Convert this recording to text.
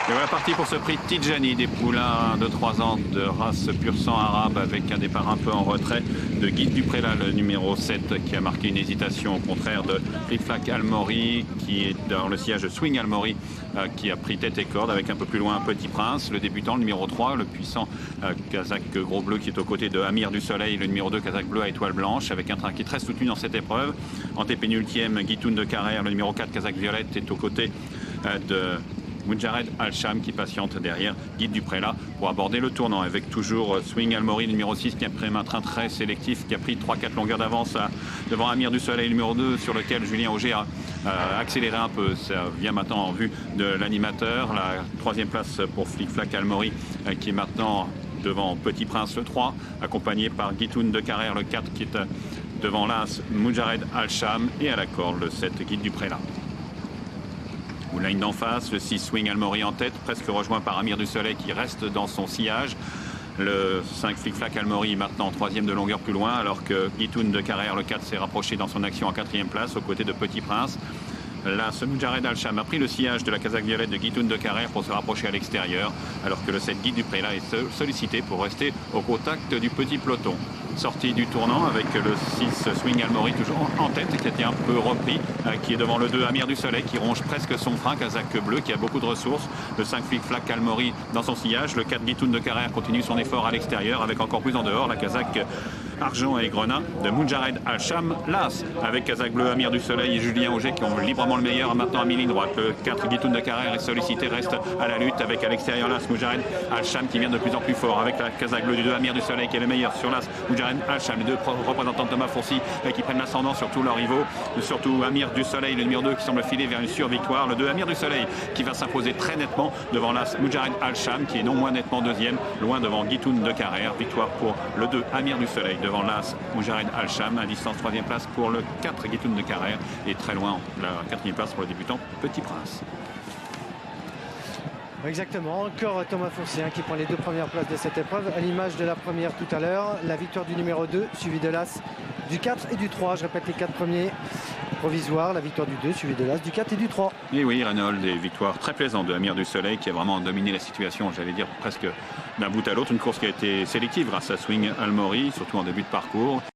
Et voilà parti pour ce prix Tidjani, des poulains de 3 ans de race pur sang arabe avec un départ un peu en retrait de Guide Dupré-là, le numéro 7 qui a marqué une hésitation au contraire de Flic Flac Almori qui est dans le sillage de Swing Almori qui a pris tête et corde avec un peu plus loin Petit Prince, le débutant, le numéro 3, le puissant Kazakh Gros Bleu qui est aux côtés de Amir du Soleil, le numéro 2 Kazakh Bleu à étoile blanche avec un train qui est très soutenu dans cette épreuve. Antépénultième, Guitoun de Carrère, le numéro 4 Kazakh Violette est aux côtés de Moujared Al-Sham qui patiente derrière Guide Dupré-là pour aborder le tournant avec toujours Swing Almori, le numéro 6 qui a pris un train très sélectif, qui a pris 3-4 longueurs d'avance devant Amir du Soleil, numéro 2 sur lequel Julien Auger a accéléré un peu. Ça vient maintenant en vue de l'animateur. La troisième place pour Flic Flac Almori qui est maintenant devant Petit Prince le 3, accompagné par Guitoun de Carrère le 4 qui est devant l'As Moujared Al-Sham et à la corde le 7 Guide Dupré-là. Ligne d'en face, le 6 Swing Almori en tête, presque rejoint par Amir du Soleil qui reste dans son sillage. Le 5 Flic Flac Almori maintenant troisième de longueur plus loin, alors que Guitoun de Carrère le 4 s'est rapproché dans son action en quatrième place aux côtés de Petit Prince. Là, ce Moujared Al-Sham a pris le sillage de la Kazakh Violette de Guitoun de Carrère pour se rapprocher à l'extérieur, alors que le 7 Guide Dupré-là est sollicité pour rester au contact du petit peloton. Sortie du tournant avec le 6 Swing Almori toujours en tête, qui a été un peu repris, qui est devant le 2 Amir du Soleil, qui ronge presque son frein, Kazakh Bleu, qui a beaucoup de ressources. Le 5 Flic Flac Almori dans son sillage. Le 4 Guitoun de Carrère continue son effort à l'extérieur, avec encore plus en dehors la Kazakh Argent et Grenat de Moujared Al-Sham. L'As avec Kazakh Bleu, Amir du Soleil et Julien Auger qui ont librement le meilleur maintenant à mi-ligne droite. Le 4 Guitoun de Carrère est sollicité, reste à la lutte avec à l'extérieur l'As Moujared Al-Sham qui vient de plus en plus fort avec la Kazakh Bleu du 2 Amir du Soleil qui est le meilleur sur l'As Moujared Al-Sham. Les deux représentants de Thomas Fourcy qui prennent l'ascendant sur tous leurs rivaux. Surtout Amir du Soleil, le numéro 2 qui semble filer vers une sur-victoire. Le 2 Amir du Soleil qui va s'imposer très nettement devant l'As Moujared Al-Sham qui est non moins nettement deuxième, loin devant Guitoun de Carrère. Victoire pour le 2 Amir du Soleil devant l'As Moujared Al-Sham, à distance troisième place pour le 4 Guitoun de Carrère et très loin la quatrième place pour le débutant Petit Prince. Exactement, encore Thomas Fourcy qui prend les deux premières places de cette épreuve, à l'image de la première tout à l'heure, la victoire du numéro 2, suivi de l'As du 4 et du 3, je répète les 4 premiers provisoires, la victoire du 2, suivi de l'As du 4 et du 3. Et oui, Renault, des victoires très plaisantes de Amir du Soleil qui a vraiment dominé la situation, j'allais dire presque d'un bout à l'autre, une course qui a été sélective grâce à Swing Almori, surtout en début de parcours.